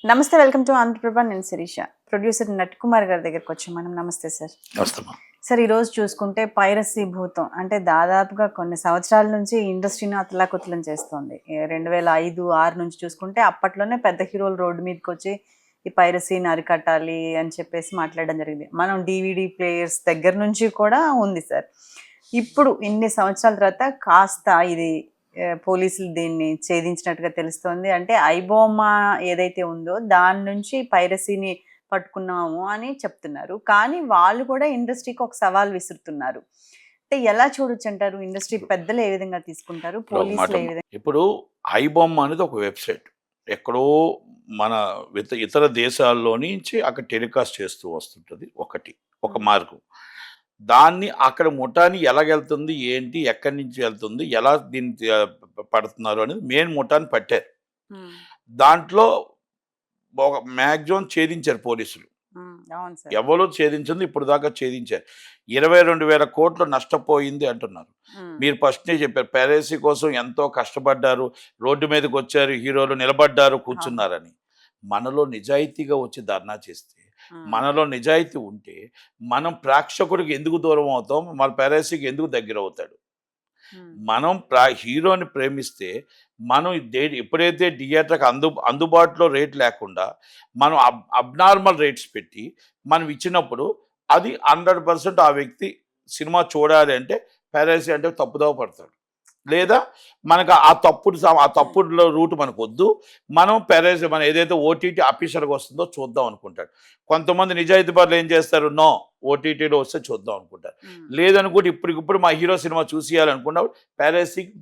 నమస్తే, welcome to Andhraprabha. నేను Sirisha. Producer నట్ కుమార్ గారి దగ్గరికి వచ్చాం మనం. నమస్తే సార్. సార్, ఈరోజు చూసుకుంటే పైరసీ భూతం అంటే దాదాపుగా కొన్ని సంవత్సరాల నుంచి ఇండస్ట్రీని అతలాకుతలం చేస్తోంది. 2005-6 నుంచి చూసుకుంటే అప్పట్లోనే పెద్ద హీరోలు రోడ్డు మీదకి వచ్చి ఈ పైరసీని అరికట్టాలి అని చెప్పేసి మాట్లాడడం జరిగింది. మనం DVD ప్లేయర్స్ దగ్గర నుంచి కూడా ఉంది సార్. ఇప్పుడు ఇన్ని సంవత్సరాల తర్వాత కాస్త ఇది పోలీసులు దీన్ని ఛేదించినట్టుగా తెలుస్తోంది. అంటే ఐబొమ్మ ఏదైతే ఉందో దాని నుంచి పైరసీని పట్టుకున్నాము అని చెప్తున్నారు. కానీ వాళ్ళు కూడా ఇండస్ట్రీకి ఒక సవాల్ విసురుతున్నారు. అంటే ఎలా చూడొచ్చు అంటారు? ఇండస్ట్రీ పెద్దలు ఏ విధంగా తీసుకుంటారు, పోలీసులు ఏ విధంగా? ఇప్పుడు ఐబొమ్మ అనేది ఒక వెబ్సైట్ ఎక్కడో మన ఇతర దేశాల్లో నుంచి అక్కడ టెలికాస్ట్ చేస్తూ వస్తుంటుంది. ఒక మార్గం. దాన్ని అక్కడ ముఠాని ఎలాగెళ్తుంది, ఏంటి, ఎక్కడి నుంచి వెళ్తుంది, ఎలా దీన్ని పడుతున్నారు అనేది మెయిన్ ముఠాని పట్టారు. దాంట్లో ఒక మ్యాక్సిమం ఛేదించారు పోలీసులు. ఎవరో ఛేదించింది ఇప్పుడు దాకా ఛేదించారు. 22,000 కోట్లు నష్టపోయింది అంటున్నారు. మీరు ఫస్ట్నే చెప్పారు పైరసీ కోసం ఎంతో కష్టపడ్డారు, రోడ్డు మీదకి వచ్చారు, హీరోలు నిలబడ్డారు, కూర్చున్నారని. మనలో నిజాయితీగా వచ్చి ధర్నా చేస్తే, మనలో నిజాయితీ ఉంటే మనం ప్రేక్షకుడికి ఎందుకు దూరం అవుతాం, మన పైరసీకి ఎందుకు దగ్గర అవుతాడు? మనం హీరోని ప్రేమిస్తే మనం ఎప్పుడైతే థియేటర్కి అందుబాటులో రేట్ లేకుండా మనం అబ్నార్మల్ రేట్స్ పెట్టి మనం ఇచ్చినప్పుడు అది 100% ఆ వ్యక్తి సినిమా చూడాలి అంటే పైరసీ అంటే తప్పుదోవ పడతాడు. లేదా మనకు ఆ తప్పుడు రూట్ మనకు వద్దు, మనం పైరసీ మనం ఏదైతే ఓటీటీ అఫీషియల్గా వస్తుందో చూద్దాం అనుకుంటాడు. కొంతమంది నిజాయితీ పరులు ఏం చేస్తారు, నో ఓటీటీలో వస్తే చూద్దాం అనుకుంటారు. లేదనుకుంటే ఇప్పటికిప్పుడు మా హీరో సినిమా చూసేయాలనుకున్నప్పుడు పైరసీకి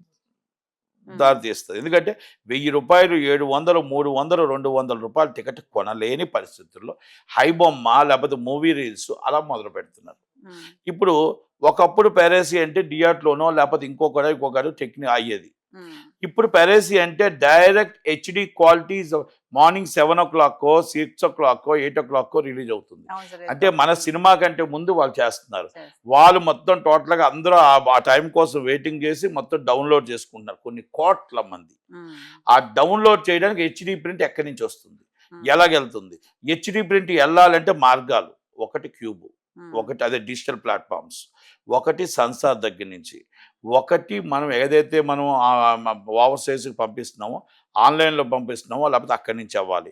దారి తీస్తుంది. ఎందుకంటే 1000 రూపాయలు, 700, 300, 200 రూపాయల టికెట్ కొనలేని పరిస్థితుల్లో హైబొమ్మ లేకపోతే మూవీ రీల్స్ అలా మొదలు పెడుతున్నారు. ఇప్పుడు ఒకప్పుడు పైరసీ అంటే థియేటర్లోనో లేకపోతే ఇంకొకరు టెక్నిక్ అయ్యేది. ఇప్పుడు పైరసీ అంటే direct HD quality morning 7 o'clock, 6 o'clock, 8 o'clock release అవుతుంది. అంటే మన సినిమా కంటే ముందు వాళ్ళు చేస్తున్నారు. వాళ్ళు మొత్తం టోటల్గా అందరూ ఆ టైం కోసం వెయిటింగ్ చేసి మొత్తం డౌన్లోడ్ చేసుకుంటున్నారు కొన్ని కోట్ల మంది. ఆ డౌన్లోడ్ చేయడానికి HD ప్రింట్ ఎక్కడి నుంచి వస్తుంది, ఎలాగెళ్తుంది? HD ప్రింట్ వెళ్ళాలంటే మార్గాలు, ఒకటి క్యూబ్, ఒకటి అదే డిజిటల్ ప్లాట్ఫామ్స్, ఒకటి సెన్సార్ దగ్గర నుంచి, ఒకటి మనం ఏదైతే మనం ఓవర్ సైజ్కి పంపిస్తున్నామో ఆన్లైన్లో పంపిస్తున్నామో లేకపోతే అక్కడి నుంచి అవ్వాలి.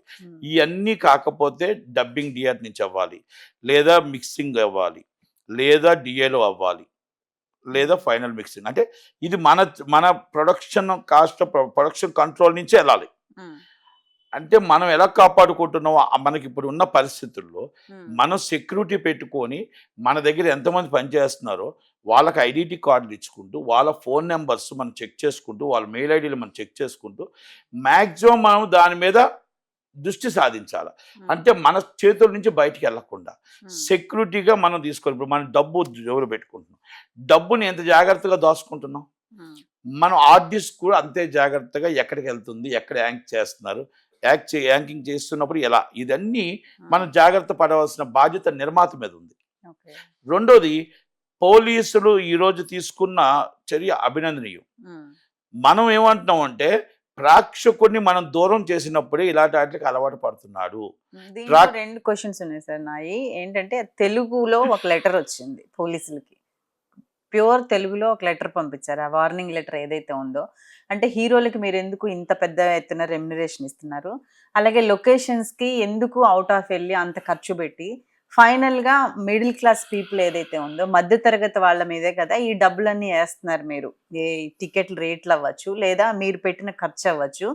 ఇవన్నీ కాకపోతే డబ్బింగ్ థియేటర్ నుంచి అవ్వాలి, లేదా మిక్సింగ్ అవ్వాలి, లేదా డిఏలో అవ్వాలి, లేదా ఫైనల్ మిక్సింగ్. అంటే ఇది మన ప్రొడక్షన్ కాస్ట్, ప్రొడక్షన్ కంట్రోల్ నుంచి వెళ్ళాలి. అంటే మనం ఎలా కాపాడుకుంటున్నామో మనకి ఇప్పుడు ఉన్న పరిస్థితుల్లో మనం సెక్యూరిటీ పెట్టుకొని మన దగ్గర ఎంతమంది పనిచేస్తున్నారో వాళ్ళకి ఐడెంటిటీ కార్డులు ఇచ్చుకుంటూ, వాళ్ళ ఫోన్ నెంబర్స్ మనం చెక్ చేసుకుంటూ, వాళ్ళ మెయిల్ ఐడీలు మనం చెక్ చేసుకుంటూ మ్యాక్సిమం మనం దాని మీద దృష్టి సాధించాలి. అంటే మన చేతుల నుంచి బయటికి వెళ్ళకుండా సెక్యూరిటీగా మనం తీసుకోవాలి. ఇప్పుడు మనం డబ్బు జోరు పెట్టుకుంటున్నాం, డబ్బుని ఎంత జాగ్రత్తగా దాచుకుంటున్నాం, మనం ఆర్టిస్ట్ కూడా అంతే జాగ్రత్తగా ఎక్కడికి వెళ్తుంది, ఎక్కడ యాంక్ చేస్తున్నారు, యాంకింగ్ చేస్తున్నప్పుడు ఎలా, ఇదన్నీ మనం జాగ్రత్త పడవలసిన బాధ్యత నిర్మాత మీద ఉంది. రెండోది, పోలీసులు ఈరోజు తీసుకున్న చర్య అభినందనీయం. మనం ఏమంటున్నాం అంటే ప్రేక్షకుడిని మనం దూరం చేసినప్పుడే ఇలాంటి వాటికి అలవాటు పడుతున్నాడు. 2 క్వశ్చన్స్ ఉన్నాయి సార్ నాయి. ఏంటంటే తెలుగులో ఒక లెటర్ వచ్చింది పోలీసులకి, ప్యూర్ తెలుగులో ఒక లెటర్ పంపించారు. ఆ వార్నింగ్ లెటర్ ఏదైతే ఉందో, అంటే హీరోలకి మీరు ఎందుకు ఇంత పెద్ద ఎత్తున రెమ్యునరేషన్ ఇస్తున్నారు, అలాగే లొకేషన్స్కి ఎందుకు అవుట్ ఆఫ్ వెళ్ళి అంత ఖర్చు పెట్టి ఫైనల్గా మిడిల్ క్లాస్ పీపుల్ ఏదైతే ఉందో మధ్యతరగతి వాళ్ళ మీదే కదా ఈ డబ్బులన్నీ వేస్తున్నారు మీరు. ఏ టికెట్ల రేట్లు అవ్వచ్చు, లేదా మీరు పెట్టిన ఖర్చు అవ్వచ్చు,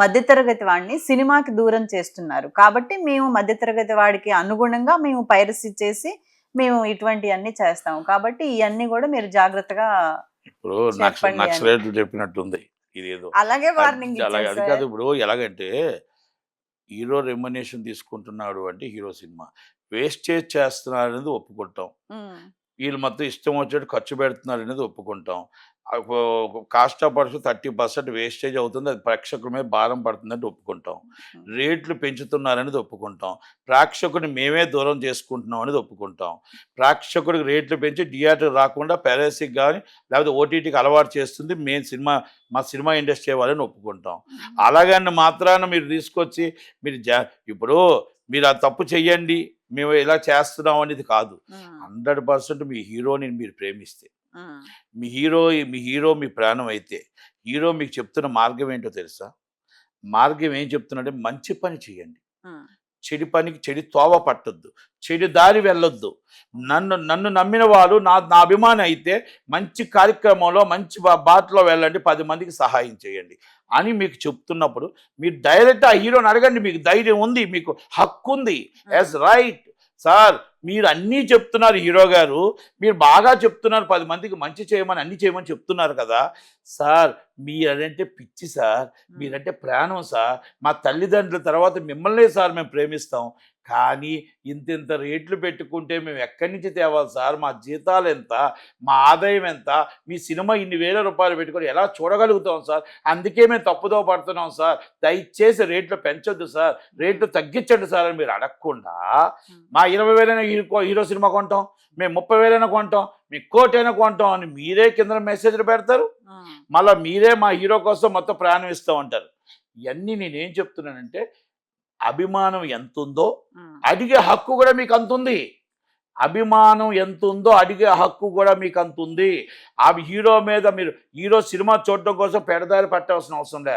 మధ్యతరగతి వాడిని సినిమాకి దూరం చేస్తున్నారు. కాబట్టి మేము మధ్యతరగతి వాడికి అనుగుణంగా మేము పైరసీ చేసి మేము ఇటువంటివన్నీ చేస్తాము. కాబట్టి ఇవన్నీ కూడా మీరు జాగ్రత్తగా ఇప్పుడు నక్సలైట్లు చెప్పినట్టుంది ఇది, ఏదో అలాగే వార్నింగ్ అలాగే. అది కాదు, ఇప్పుడు ఎలాగంటే హీరో రెమ్యునరేషన్ తీసుకుంటున్నాడు అంటే హీరో సినిమా వేస్టేజ్ చేస్తున్నారు అనేది ఒప్పుకుంటాం, వీళ్ళు మొత్తం ఇష్టం వచ్చేట్టు ఖర్చు పెడుతున్నారు అనేది ఒప్పుకుంటాం. కాస్ట్ ఆఫ్ ప్రొడక్షన్ 30% వేస్టేజ్ అవుతుంది. అది ప్రేక్షకుల మీద భారం పడుతుందని ఒప్పుకుంటాం. రేట్లు పెంచుతున్నారనేది ఒప్పుకుంటాం. ప్రేక్షకుడిని మేమే దూరం చేసుకుంటున్నాం అనేది ఒప్పుకుంటాం. ప్రేక్షకుడికి రేట్లు పెంచి థియేటర్ రాకుండా పెరసికి కానీ లేకపోతే ఓటీటీకి అలవాటు చేస్తుంది మా సినిమా ఇండస్ట్రీ వాళ్ళని ఒప్పుకుంటాం. అలాగని మాత్రాన మీరు తీసుకొచ్చి మీరు ఇప్పుడు మీరు ఆ తప్పు చెయ్యండి, మేము ఇలా చేస్తున్నాం అనేది కాదు. 100% మీ హీరోని మీరు ప్రేమిస్తే, మీ హీరో మీ ప్రాణం అయితే, హీరో మీకు చెప్తున్న మార్గం ఏంటో తెలుసా? మార్గం ఏం చెప్తున్నాడంటే మంచి పని చేయండి, చెడు తోవ పట్టొద్దు, చెడు దారి వెళ్ళొద్దు. నన్ను నమ్మిన వాళ్ళు నా అభిమాని అయితే మంచి కార్యక్రమంలో మంచి బాటలో వెళ్ళండి, 10 మందికి సహాయం చేయండి అని మీకు చెప్తున్నప్పుడు మీరు డైరెక్ట్ ఆ హీరోని అడగండి. మీకు ధైర్యం ఉంది, మీకు హక్కు ఉంది. యాజ్ రైట్ సార్, మీరు అన్నీ చెప్తున్నారు హీరో గారు, మీరు బాగా చెప్తున్నారు, 10 మందికి మంచి చేయమని అన్నీ చేయమని చెప్తున్నారు కదా సార్. మీరంటే పిచ్చి సార్, మీరంటే ప్రాణం సార్, మా తల్లిదండ్రుల తర్వాత మిమ్మల్నే సార్ మేము ప్రేమిస్తాం. కానీ ఇంత రేట్లు పెట్టుకుంటే మేము ఎక్కడి నుంచి తేవాలి సార్? మా జీతాలు ఎంత, మా ఆదాయం ఎంత? మీ సినిమా ఇన్ని వేల రూపాయలు పెట్టుకొని ఎలా చూడగలుగుతాం సార్? అందుకే మేము తప్పుదో పడుతున్నాం సార్. దయచేసి రేట్లు పెంచొద్దు సార్, రేట్లు తగ్గించండి సార్ అని మీరు అడగకుండా మా 20,000 హీరో సినిమా కొంటాం, మేము 30,000 కొంటాం, మీకు 1,00,00,000 కొంటాం అని మీరే కింద మెసేజ్లు పెడతారు. మళ్ళీ మీరే మా హీరో కోసం మొత్తం ప్రాణం ఇస్తూ ఉంటారు. ఇవన్నీ నేనేం చెప్తున్నానంటే, అభిమానం ఎంత ఉందో అడిగే హక్కు కూడా మీకు అంత ఉంది. అభిమానం ఎంత ఉందో అడిగే హక్కు కూడా మీకు అంత ఉంది. ఆ హీరో మీద మీరు హీరో సినిమా చూడటం కోసం పెడదారి పట్టాల్సిన అవసరం లే.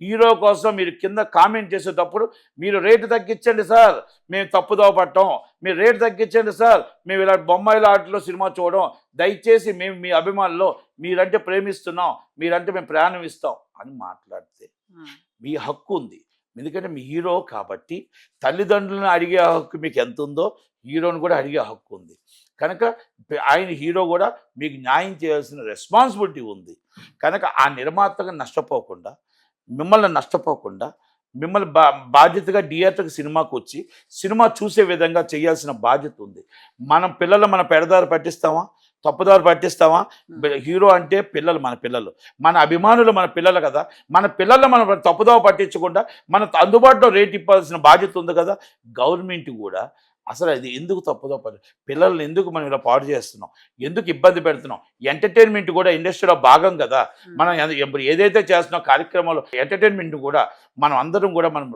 హీరో కోసం మీరు కింద కామెంట్ చేసేటప్పుడు మీరు రేటు తగ్గించండి సార్, మేము తప్పుదోవ పట్టాం, మీరు రేటు తగ్గించండి సార్, మేము ఇలా బొమ్మాయిల ఆటలో సినిమా చూడడం, దయచేసి మేము మీ అభిమానులు, మీరంటే ప్రేమిస్తున్నాం, మీరంటే మేము ప్రాణం ఇస్తాం అని మాట్లాడితే మీ హక్కు ఉంది. ఎందుకంటే మీ హీరో కాబట్టి తల్లిదండ్రులను అడిగే హక్కు మీకు ఎంత ఉందో హీరోని కూడా అడిగే హక్కు ఉంది. కనుక ఆయన హీరో కూడా మీకు న్యాయం చేయాల్సిన రెస్పాన్సిబిలిటీ ఉంది. కనుక ఆ నిర్మాతగా నష్టపోకుండా, మిమ్మల్ని బాధ్యతగా థియేటర్కి సినిమాకు వచ్చి సినిమా చూసే విధంగా చేయాల్సిన బాధ్యత ఉంది. మన పెడదారి పట్టిస్తామా, తప్పుదారి పట్టిస్తామా? హీరో అంటే మన పిల్లలు, మన అభిమానులు మన పిల్లలు కదా. మన పిల్లలు మనం తప్పుదోవ పట్టించకుండా మన అందుబాటులో రేట్ ఇవ్వాల్సిన బాధ్యత ఉంది కదా. గవర్నమెంట్ కూడా అసలు అది ఎందుకు తప్పుదో పిల్లల్ని ఎందుకు మనం ఇలా పాడు చేస్తున్నాం, ఎందుకు ఇబ్బంది పెడుతున్నాం? ఎంటర్టైన్మెంట్ కూడా ఇండస్ట్రీలో భాగం కదా. మనం ఏదైతే చేస్తున్నాం కార్యక్రమాలు ఎంటర్టైన్మెంట్ కూడా మనం అందరం కూడా మనం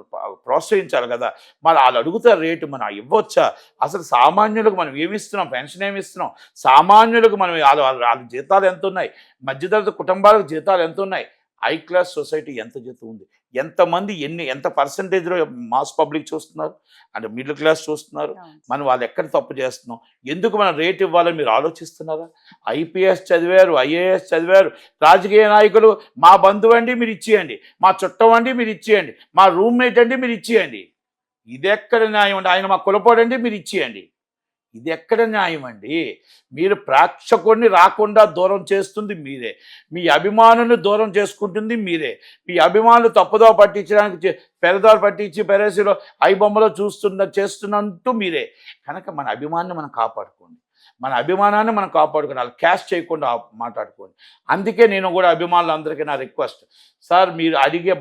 ప్రోత్సహించాలి కదా. మరి వాళ్ళు అడుగుతారు రేటు, మనం ఇవ్వచ్చా? అసలు సామాన్యులకు మనం ఏమిస్తున్నాం? పెన్షన్ ఏమిస్తున్నాం? సామాన్యులకు మనం వాళ్ళ జీతాలు ఎంత ఉన్నాయి? మధ్యతరగతి కుటుంబాలకు జీతాలు ఎంత ఉన్నాయి? హై క్లాస్ సొసైటీ ఎంత జీతం ఉంది? ఎంతమంది ఎంత పర్సంటేజ్లో మాస్ పబ్లిక్ చూస్తున్నారు అంటే మిడిల్ క్లాస్ చూస్తున్నారు? మనం వాళ్ళు ఎక్కడ తప్పు చేస్తున్నాం? ఎందుకు మనం రేట్ ఇవ్వాలని మీరు ఆలోచిస్తున్నారా? ఐపీఎస్ చదివారు, ఐఏఎస్ చదివారు రాజకీయ నాయకులు, మా బంధువు అండి మీరు ఇచ్చేయండి, మా చుట్టం అండి మీరు ఇచ్చేయండి, మా రూమ్మేట్ అండి మీరు ఇచ్చేయండి. ఇది ఎక్కడ న్యాయం అండి? ఆయన మా కులపోడండి మీరు ఇచ్చేయండి. ఇది ఎక్కడ న్యాయం అండి? మీరు ప్రేక్షకుడిని రాకుండా దూరం చేస్తుంది మీరే, మీ అభిమానులను దూరం చేసుకుంటుంది మీరే. మీ అభిమానులు తప్పుదో పట్టించడానికి పెరదారు పట్టించి పెరసిలో ఐబొమ్మలో చేస్తున్నట్టు మీరే. కనుక మన అభిమానాన్ని మనం కాపాడుకోండి, మన అభిమానాన్ని మనం కాపాడుకోండి, వాళ్ళు క్యాష్ చేయకుండా మాట్లాడుకోండి. అందుకే నేను కూడా అభిమానులందరికీ నా రిక్వెస్ట్, సార్ మీరు అడిగే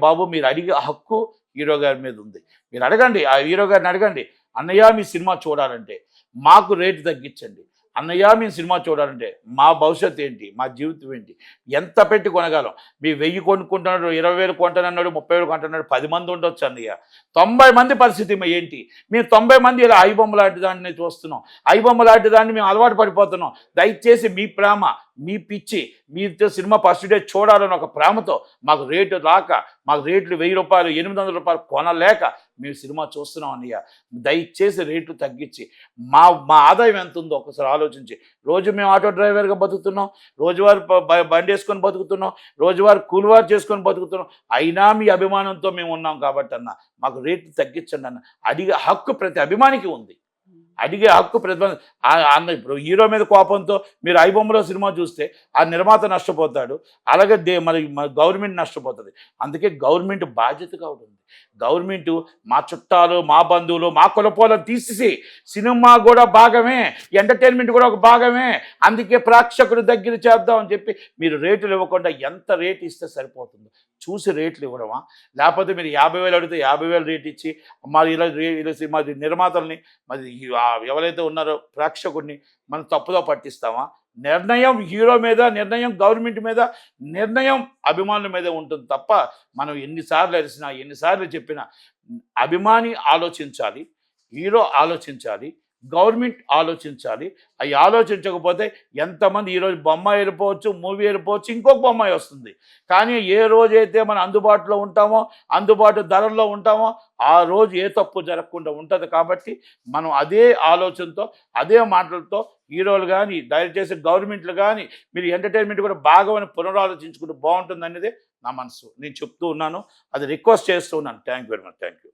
హక్కు హీరో గారి మీద ఉంది. మీరు అడగండి, ఆ హీరో గారిని అడగండి, అన్నయ్య మీ సినిమా చూడాలంటే మాకు రేటు తగ్గించండి, అన్నయ్య మేము సినిమా చూడాలంటే మా భవిష్యత్తు ఏంటి, మా జీవితం ఏంటి, ఎంత పెట్టి కొనగలం? మీ 1000 కొనుక్కుంటున్నాడు, 20,000 కొంటానన్నాడు, 30,000 కొంటున్నాడు, 10 మంది ఉండొచ్చు అన్నయ్య, 90 మంది పరిస్థితి ఏంటి? మేము 90 మంది ఇలా ఐబొమ్మ లాంటి దాన్ని చూస్తున్నాం, ఐబొమ్మ లాంటి దాన్ని మేము అలవాటు పడిపోతున్నాం. దయచేసి మీ ప్రేమ, మీ పిచ్చి, మీతో సినిమా ఫస్ట్ డే చూడాలని ఒక ప్రేమతో మాకు రేటు రాక, మాకు రేట్లు 1000 రూపాయలు 800 రూపాయలు కొనలేక మేము సినిమా చూస్తున్నాం అన్నయ్య. దయచేసి రేట్లు తగ్గించి మా ఆదాయం ఎంత ఉందో ఒకసారి ఆలోచించి, రోజు మేము ఆటో డ్రైవర్గా బతుకుతున్నాం, రోజువారు బండి వేసుకొని బతుకుతున్నాం, రోజువారు కూలివారు చేసుకొని బతుకుతున్నాం, అయినా మీ అభిమానంతో మేము ఉన్నాం కాబట్టి అన్న మాకు రేట్లు తగ్గించండి అన్న అడిగే హక్కు ప్రతి అభిమానికి ఉంది. అడిగే హక్కు ఇప్పుడు హీరో మీద కోపంతో మీరు ఐబొమ్మలో సినిమా చూస్తే ఆ నిర్మాత నష్టపోతాడు, అలాగే మరి గవర్నమెంట్ నష్టపోతుంది. అందుకే గవర్నమెంట్ బాధ్యతగా ఉంటుంది. గవర్నమెంట్ మా చుట్టాలు, మా బంధువులు, మా కులపోలను తీసేసి సినిమా కూడా భాగమే, ఎంటర్టైన్మెంట్ కూడా ఒక భాగమే, అందుకే ప్రేక్షకుడు దగ్గర చేద్దాం అని చెప్పి మీరు రేట్లు ఇవ్వకుండా ఎంత రేటు ఇస్తే సరిపోతుందో చూసి రేట్లు ఇవ్వడమా? లేకపోతే మీరు 50,000 అడిగితే 50,000 రేట్ ఇచ్చి మరి ఇలా మాది నిర్మాతల్ని మరి ఎవరైతే ఉన్నారో ప్రేక్షకుడిని మనం తప్పుదో పట్టిస్తామా? నిర్ణయం హీరో మీద, నిర్ణయం గవర్నమెంట్ మీద, నిర్ణయం అభిమానుల మీద ఉంటుంది తప్ప మనం ఎన్నిసార్లు అరిసినా, ఎన్నిసార్లు చెప్పినా అభిమాని ఆలోచించాలి, హీరో ఆలోచించాలి, గవర్నమెంట్ ఆలోచించాలి. అవి ఆలోచించకపోతే ఎంతమంది ఈరోజు బొమ్మాయి వెళ్ళిపోవచ్చు, మూవీ వెళ్ళిపోవచ్చు, ఇంకొక బొమ్మాయి వస్తుంది. కానీ ఏ రోజైతే మనం అందుబాటులో ఉంటామో, అందుబాటు ధరల్లో ఉంటామో ఆ రోజు ఏ తప్పు జరగకుండా ఉంటుంది. కాబట్టి మనం అదే ఆలోచనతో, అదే మాటలతో హీరోలు కానీ, దయచేసి గవర్నమెంట్లు కానీ మీరు ఎంటర్టైన్మెంట్ కూడా భాగమని పునరాలోచించుకుంటూ బాగుంటుంది అనేది నా మనసు. నేను చెప్తూ ఉన్నాను, అది రిక్వెస్ట్ చేస్తూ ఉన్నాను. Thank you very much. Thank you.